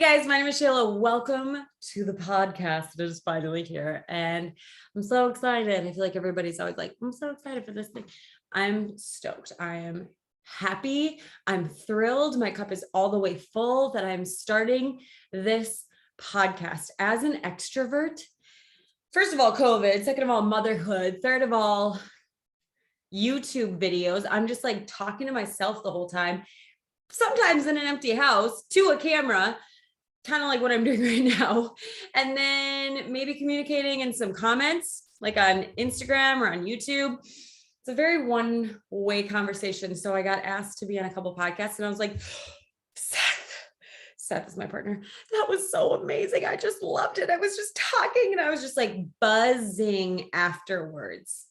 Hey guys, my name is Shayla. Welcome to the podcast. It is finally here. And I'm so excited. I feel like everybody's always like, I'm so excited for this thing. I'm stoked. I am happy. I'm thrilled. My cup is all the way full that I'm starting this podcast as an extrovert. First of all, COVID. Second of all, motherhood. Third of all, YouTube videos. I'm just like talking to myself the whole time, sometimes in an empty house to a camera, kind of like what I'm doing right now. And then maybe communicating in some comments, like on Instagram or on YouTube. It's a very one-way conversation. So I got asked to be on a couple podcasts and I was like, Seth is my partner. That was so amazing. I just loved it. I was just talking and I was just like buzzing afterwards,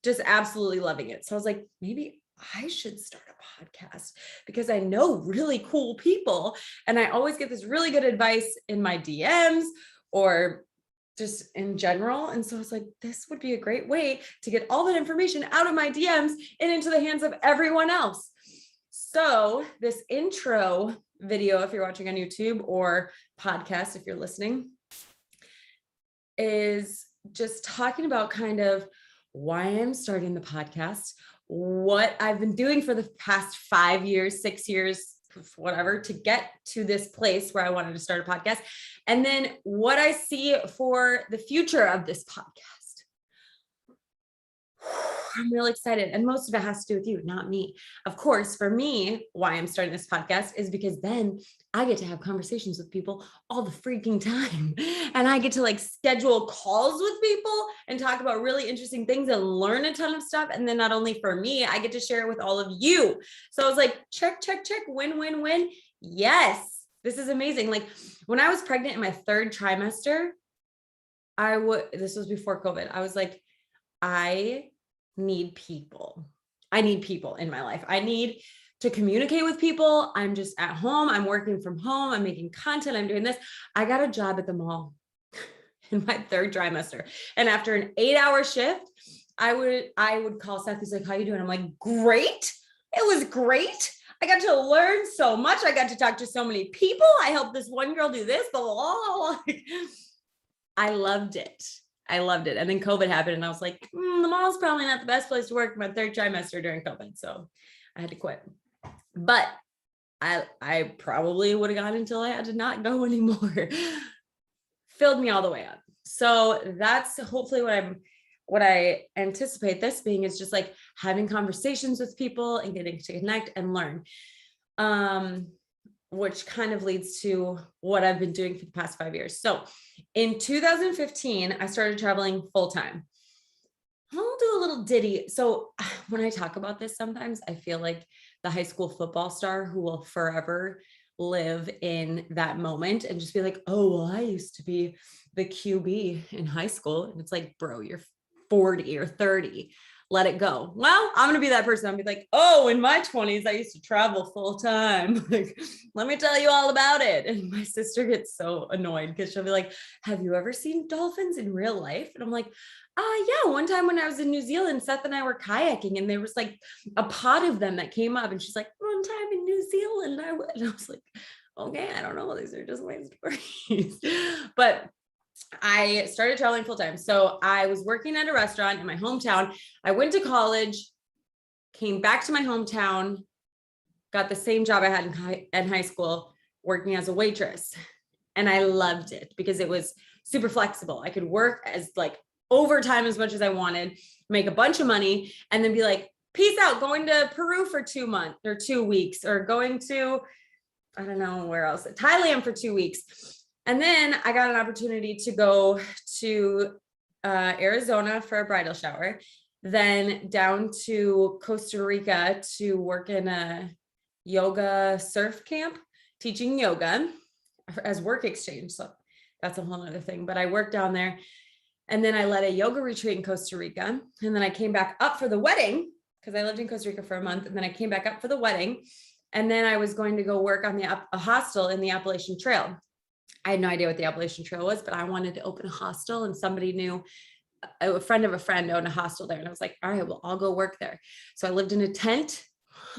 just absolutely loving it. So I was like, maybe I should start a podcast because I know really cool people and I always get this really good advice in my DMs or just in general. And so I was like, this would be a great way to get all that information out of my DMs and into the hands of everyone else. So this intro video, if you're watching on YouTube, or podcast, if you're listening, is just talking about kind of why I'm starting the podcast, what I've been doing for the past 5 years, 6 years, whatever, to get to this place where I wanted to start a podcast. And then what I see for the future of this podcast. I'm really excited. And most of it has to do with you, not me. Of course, for me, why I'm starting this podcast is because then I get to have conversations with people all the freaking time. And I get to like schedule calls with people and talk about really interesting things and learn a ton of stuff. And then not only for me, I get to share it with all of you. So I was like, check, win, win, win. Yes, this is amazing. Like when I was pregnant in my third trimester, this was before COVID. I was like, I need people. I need people in my life. I need to communicate with people. I'm just at home. I'm working from home. I'm making content. I'm doing this. I got a job at the mall in my third trimester. And after an 8-hour shift, I would call Seth. He's like, how you doing? I'm like, great. It was great. I got to learn so much. I got to talk to so many people. I helped this one girl do this, blah, blah, blah. I loved it. And then COVID happened and I was like, the mall's probably not the best place to work my third trimester during COVID. So I had to quit. But I probably would have gone until I had to not go anymore. Filled me all the way up. So that's hopefully what I anticipate this being, is just like having conversations with people and getting to connect and learn. Which kind of leads to what I've been doing for the past 5 years. So in 2015, I started traveling full-time. I'll do a little ditty. So when I talk about this, sometimes I feel like the high school football star who will forever live in that moment and just be like, oh, well, I used to be the QB in high school. And it's like, bro, you're 40 or 30. Let it go. Well, I'm going to be that person. I'll be like, oh, in my 20s, I used to travel full time. Like, let me tell you all about it. And my sister gets so annoyed because she'll be like, have you ever seen dolphins in real life? And I'm like, yeah, one time when I was in New Zealand, Seth and I were kayaking and there was like a pod of them that came up and she's like, one time in New Zealand, and I was like, okay, I don't know. These are just my stories. But I started traveling full time. So I was working at a restaurant in my hometown. I went to college, came back to my hometown, got the same job I had in high school, working as a waitress. And I loved it because it was super flexible. I could work as like overtime as much as I wanted, make a bunch of money, and then be like, peace out, going to Peru for 2 months or 2 weeks, or going to, I don't know where else, Thailand for 2 weeks. And then I got an opportunity to go to Arizona for a bridal shower, then down to Costa Rica to work in a yoga surf camp, teaching yoga as work exchange. So that's a whole other thing. But I worked down there. And then I led a yoga retreat in Costa Rica. And then I came back up for the wedding because I lived in Costa Rica for a month. And then I came back up for the wedding. And then I was going to go work on a hostel in the Appalachian Trail. I had no idea what the Appalachian Trail was, but I wanted to open a hostel, and somebody knew, a friend of a friend owned a hostel there. And I was like, all right, well, I'll go work there. So I lived in a tent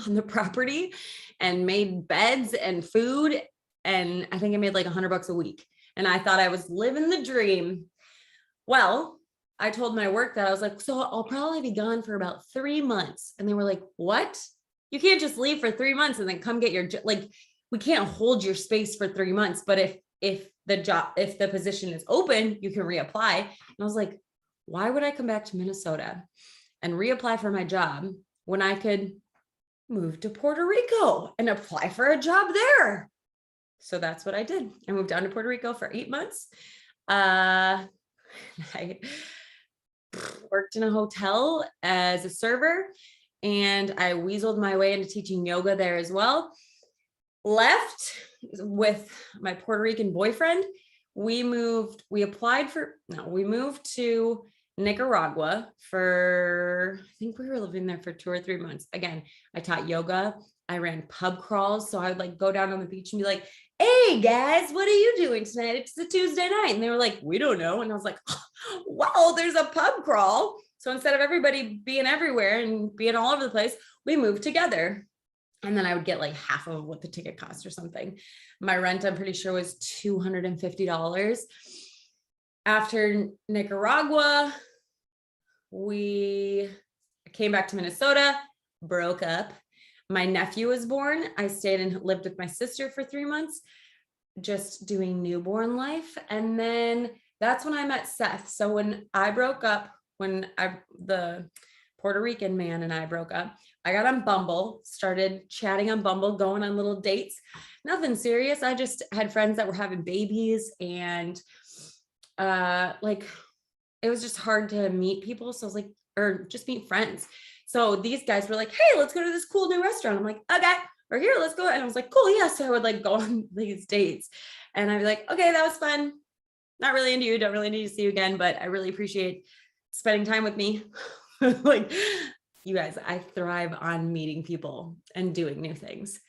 on the property and made beds and food and I think I made like $100 a week. And I thought I was living the dream. Well, I told my work that I was like, so I'll probably be gone for about 3 months. And they were like, what? You can't just leave for 3 months and then come get your, like, we can't hold your space for 3 months. But if the position is open, you can reapply. And I was like, why would I come back to Minnesota and reapply for my job when I could move to Puerto Rico and apply for a job there? So that's what I did. I moved down to Puerto Rico for 8 months. I worked in a hotel as a server, and I weaseled my way into teaching yoga there as well. Left with my Puerto Rican boyfriend. We moved to Nicaragua for, I think we were living there for 2 or 3 months. Again, I taught yoga. I ran pub crawls. So I would like go down on the beach and be like, hey guys, what are you doing tonight? It's a Tuesday night. And they were like, we don't know. And I was like, oh, wow, there's a pub crawl. So instead of everybody being everywhere and being all over the place, we moved together. And then I would get like half of what the ticket cost or something. My rent, I'm pretty sure, was $250. After Nicaragua, we came back to Minnesota, broke up. My nephew was born. I stayed and lived with my sister for 3 months, just doing newborn life. And then that's when I met Seth. So when I broke up, the Puerto Rican man and I broke up, I got on Bumble, started chatting on Bumble, going on little dates. Nothing serious. I just had friends that were having babies, and like it was just hard to meet people. So I was like, or just meet friends. So these guys were like, hey, let's go to this cool new restaurant. I'm like, okay, or here, let's go. And I was like, cool. Yeah. So I would like go on these dates, and I'd be like, okay, that was fun. Not really into you. Don't really need to see you again, but I really appreciate spending time with me. Like, you guys, I thrive on meeting people and doing new things.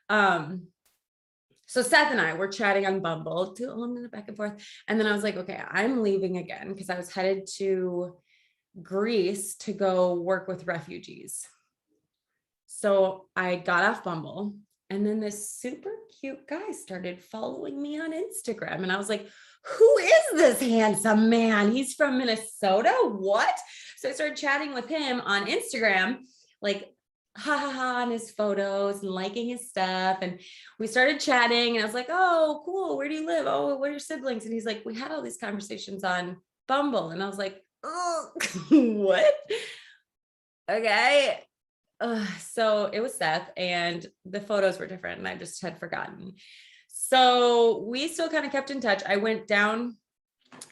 So Seth and I were chatting on Bumble, a little minute back and forth. And then I was like, okay, I'm leaving again, because I was headed to Greece to go work with refugees. So I got off Bumble, and then this super cute guy started following me on Instagram. And I was like, who is this handsome man? He's from Minnesota. What? So I started chatting with him on Instagram, like, ha ha ha, on his photos and liking his stuff. And we started chatting, and I was like, oh, cool. Where do you live? Oh, what are your siblings? And he's like, we had all these conversations on Bumble. And I was like, oh, what? Okay. So it was Seth, and the photos were different, and I just had forgotten. So we still kind of kept in touch. I went down.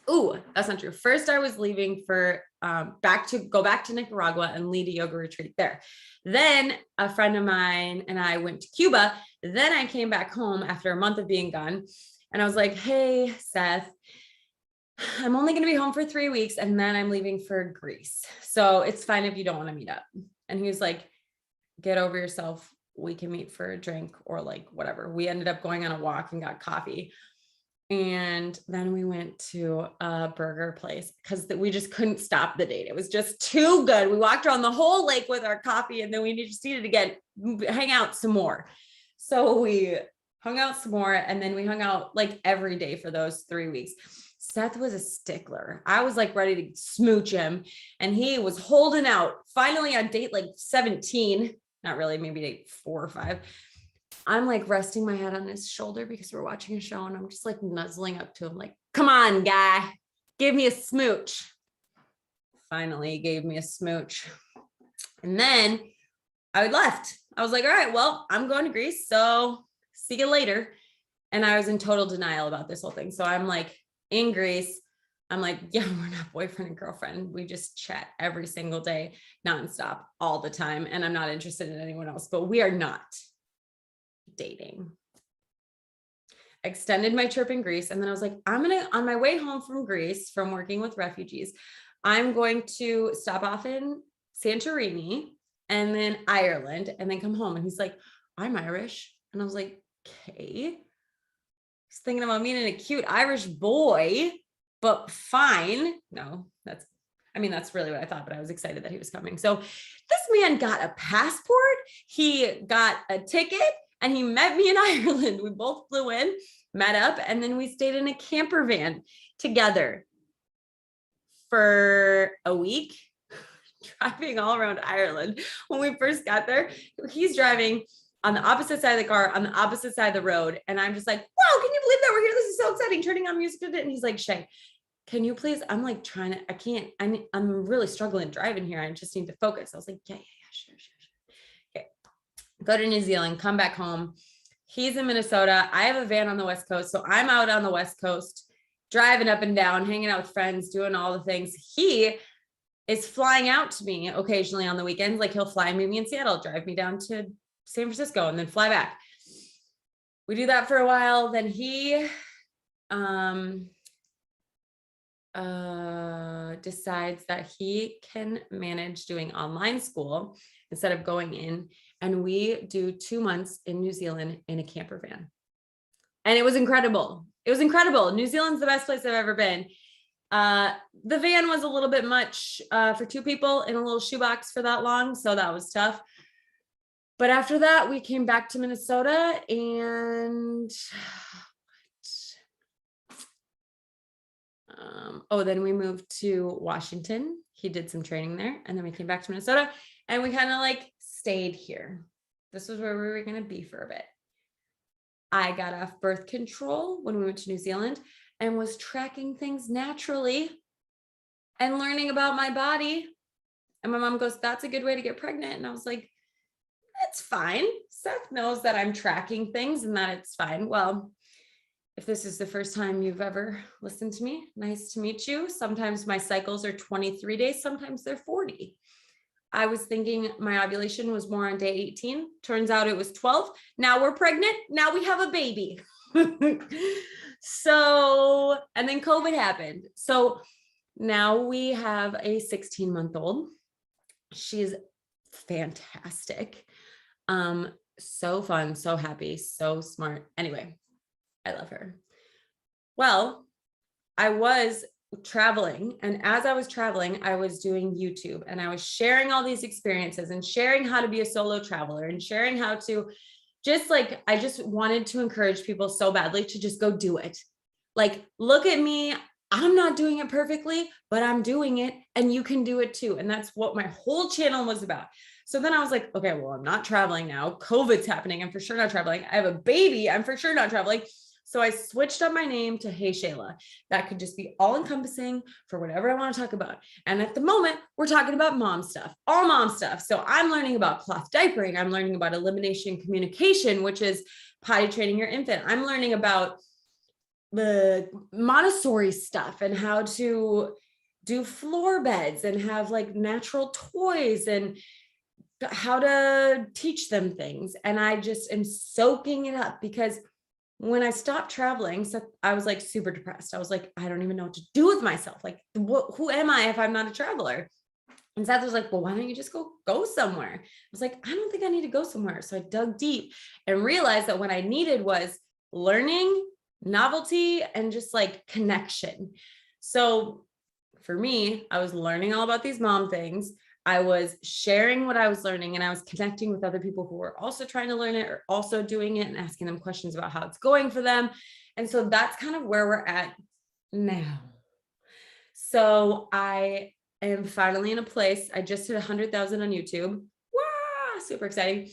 Oh, that's not true. First, I was leaving for go back to Nicaragua and lead a yoga retreat there. Then a friend of mine and I went to Cuba. Then I came back home after a month of being gone, and I was like, hey, Seth, I'm only going to be home for 3 weeks, and then I'm leaving for Greece. So it's fine if you don't want to meet up. And he was like, get over yourself. We can meet for a drink or like whatever. We ended up going on a walk and got coffee. And then we went to a burger place because we just couldn't stop the date. It was just too good. We walked around the whole lake with our coffee, and then we just needed to hang out some more. So we hung out some more, and then we hung out like every day for those 3 weeks. Seth was a stickler. I was like ready to smooch him, and he was holding out. Finally on date like 17, not really, maybe date 4 or 5. I'm like resting my head on his shoulder because we're watching a show, and I'm just like nuzzling up to him like, come on, guy, give me a smooch. Finally, he gave me a smooch. And then I left. I was like, all right, well, I'm going to Greece, so see you later. And I was in total denial about this whole thing. So I'm like in Greece. I'm like, yeah, we're not boyfriend and girlfriend. We just chat every single day, nonstop, all the time. And I'm not interested in anyone else, but we are not dating. I extended my trip in Greece. And then I was like, on my way home from Greece, from working with refugees, I'm going to stop off in Santorini and then Ireland and then come home. And he's like, I'm Irish. And I was like, okay. He's thinking about me and a cute Irish boy, but fine. No, that's really what I thought, but I was excited that he was coming. So this man got a passport. He got a ticket, And he met me in Ireland. We both flew in, met up, and then we stayed in a camper van together for a week, driving all around Ireland. When we first got there, he's driving on the opposite side of the car, on the opposite side of the road. And I'm just like, wow, can you believe that we're here? This is so exciting. Turning on music. And he's like, Shay, can you please? I'm like I'm really struggling driving here. I just need to focus. I was like, yeah, sure. Okay. Go to New Zealand, come back home. He's in Minnesota. I have a van on the West Coast. So I'm out on the West Coast, driving up and down, hanging out with friends, doing all the things. He is flying out to me occasionally on the weekends. Like he'll fly, meet me in Seattle, drive me down to San Francisco, and then fly back. We do that for a while. Then he decides that he can manage doing online school instead of going in. And we do 2 months in New Zealand in a camper van. And it was incredible. It was incredible. New Zealand's the best place I've ever been. The van was a little bit much for 2 people in a little shoebox for that long. So that was tough. But after that, we came back to Minnesota and then we moved to Washington. He did some training there. And then we came back to Minnesota and we kind of like stayed here. This was where we were going to be for a bit. I got off birth control when we went to New Zealand and was tracking things naturally and learning about my body. And my mom goes, that's a good way to get pregnant. And I was like, that's fine. Seth knows that I'm tracking things and that it's fine. Well, if this is the first time you've ever listened to me, nice to meet you. Sometimes my cycles are 23 days. Sometimes they're 40. I was thinking my ovulation was more on day 18. Turns out it was 12. Now we're pregnant. Now we have a baby. So, and then COVID happened. So now we have a 16-month-old. She's fantastic. So fun, so happy, so smart. Anyway, I love her. Well, I was traveling, and as I was traveling, I was doing YouTube and I was sharing all these experiences and sharing how to be a solo traveler and sharing how to I just wanted to encourage people so badly to just go do it. Like, look at me. I'm not doing it perfectly, but I'm doing it and you can do it too. And that's what my whole channel was about. So then I was like, okay, well, I'm not traveling now. COVID's happening. I'm for sure not traveling. I have a baby. I'm for sure not traveling. So I switched up my name to Hey Shayla. That could just be all encompassing for whatever I want to talk about. And at the moment, we're talking about mom stuff, all mom stuff. So I'm learning about cloth diapering. I'm learning about elimination communication, which is potty training your infant. I'm learning about the Montessori stuff and how to do floor beds and have like natural toys and how to teach them things. And I just am soaking it up because when I stopped traveling, so I was like super depressed. I was like, I don't even know what to do with myself. Like, who am I if I'm not a traveler? And Seth was like, well, why don't you just go somewhere? I was like, I don't think I need to go somewhere. So I dug deep and realized that what I needed was learning, novelty, and just like connection. So for me, I was learning all about these mom things. I was sharing what I was learning and I was connecting with other people who were also trying to learn it or also doing it and asking them questions about how it's going for them. And so that's kind of where we're at now. So I am finally in a place. I just hit 100,000 on YouTube. Wow, super exciting.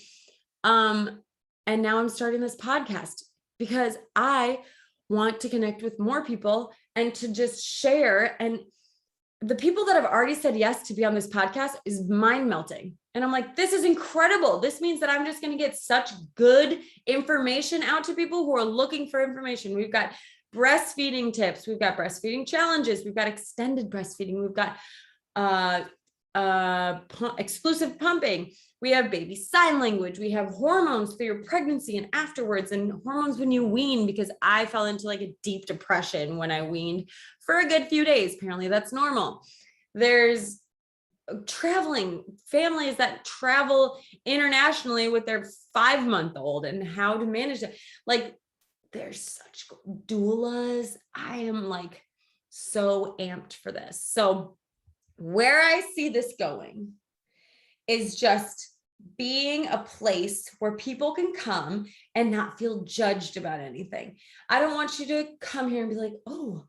And now I'm starting this podcast because I want to connect with more people and to just share. And the people that have already said yes to be on this podcast is mind melting. And I'm like, this is incredible. This means that I'm just going to get such good information out to people who are looking for information. We've got breastfeeding tips. We've got breastfeeding challenges. We've got extended breastfeeding. We've got exclusive pumping. We have baby sign language. We have hormones for your pregnancy and afterwards, and hormones when you wean, because I fell into like a deep depression when I weaned for a good few days. Apparently that's normal. There's traveling, families that travel internationally with their 5-month-old and how to manage it. Like, there's such doulas. I am like so amped for this. So where I see this going is just being a place where people can come and not feel judged about anything. I don't want you to come here and be like, oh,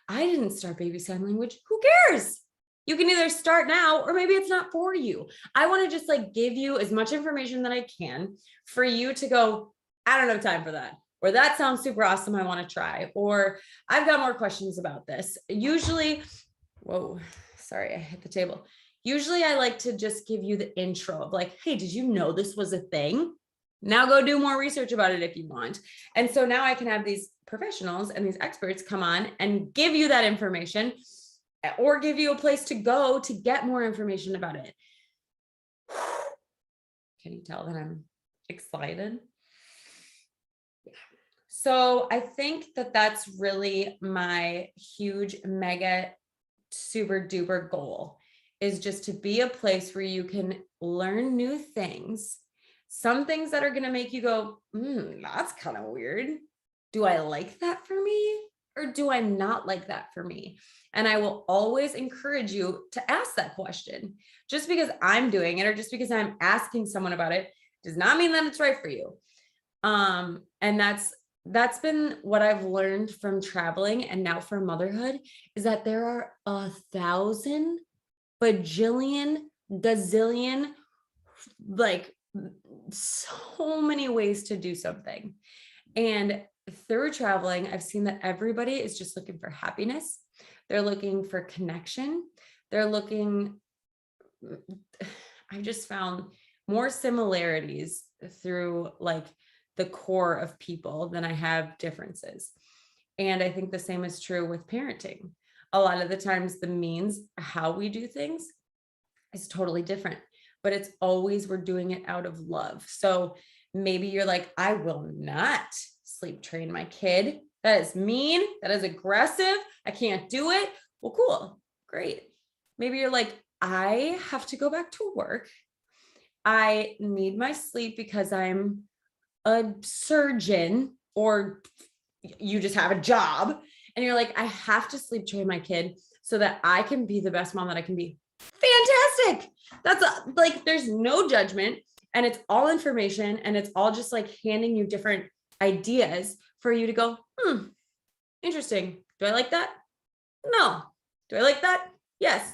I didn't start baby sign language. Who cares? You can either start now or maybe it's not for you. I want to just like give you as much information that I can for you to go, I don't have time for that. Or that sounds super awesome. I want to try. Or I've got more questions about this. Usually, whoa, sorry, I hit the table. Usually I like to just give you the intro of like, hey, did you know this was a thing? Now go do more research about it if you want. And so now I can have these professionals and these experts come on and give you that information or give you a place to go to get more information about it. Can you tell that I'm excited? Yeah. So I think that that's really my huge, mega, super duper goal, is just to be a place where you can learn new things. Some things that are going to make you go, that's kind of weird. Do I like that for me? Or do I not like that for me? And I will always encourage you to ask that question. Just because I'm doing it or just because I'm asking someone about it does not mean that it's right for you. And that's been what I've learned from traveling and now for motherhood, is that there are 1,000 bajillion, gazillion, like so many ways to do something. And through traveling, I've seen that everybody is just looking for happiness. They're looking for connection. I've just found more similarities through like the core of people than I have differences. And I think the same is true with parenting. A lot of the times the means how we do things is totally different, but it's always, we're doing it out of love. So maybe you're like, I will not sleep train my kid. That is mean. That is aggressive. I can't do it. Well, cool. Great. Maybe you're like, I have to go back to work. I need my sleep because I'm a surgeon, or you just have a job and you're like, I have to sleep train my kid so that I can be the best mom that I can be. Fantastic. That's like, there's no judgment and it's all information and it's all just like handing you different ideas for you to go, interesting. Do I like that? No. Do I like that? Yes.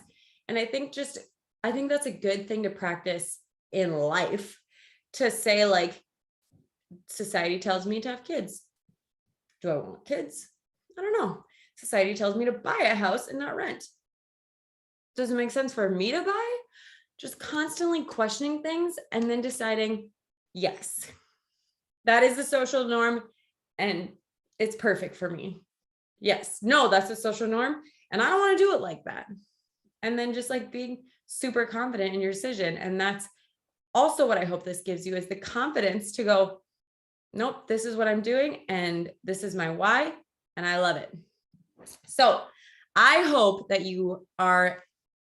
And I think that's a good thing to practice in life, to say like, society tells me to have kids. Do I want kids? I don't know. Society tells me to buy a house and not rent. Does it make sense for me to buy? Just constantly questioning things and then deciding, yes, that is the social norm and it's perfect for me. Yes, no, that's the social norm and I don't want to do it like that. And then just like being super confident in your decision. And that's also what I hope this gives you, is the confidence to go, nope, this is what I'm doing and this is my why and I love it. So I hope that you are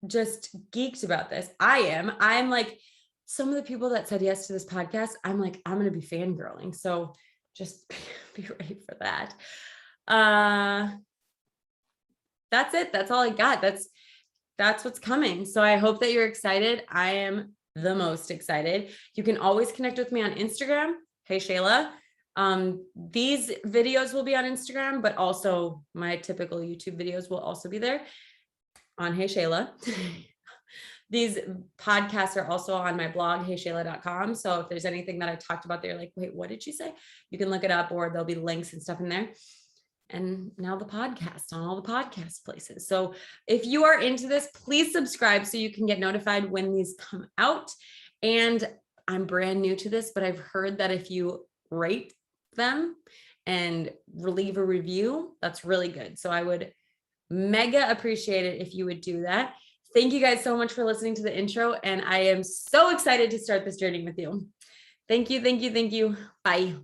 just geeked about this. I'm like, some of the people that said yes to this podcast, I'm like, I'm going to be fangirling. So just be ready for that. That's it. That's all I got. That's what's coming. So I hope that you're excited. I am the most excited. You can always connect with me on Instagram. Hey, Shayla. These videos will be on Instagram, but also my typical YouTube videos will also be there on Hey Shayla. These podcasts are also on my blog, heyshayla.com. So if there's anything that I talked about there, like, wait, what did she say? You can look it up, or there'll be links and stuff in there. And now the podcast on all the podcast places. So if you are into this, please subscribe so you can get notified when these come out. And I'm brand new to this, but I've heard that if you rate them and leave a review, that's really good. So I would mega appreciate it if you would do that. Thank you guys so much for listening to the intro. And I am so excited to start this journey with you. Thank you. Thank you. Thank you. Bye.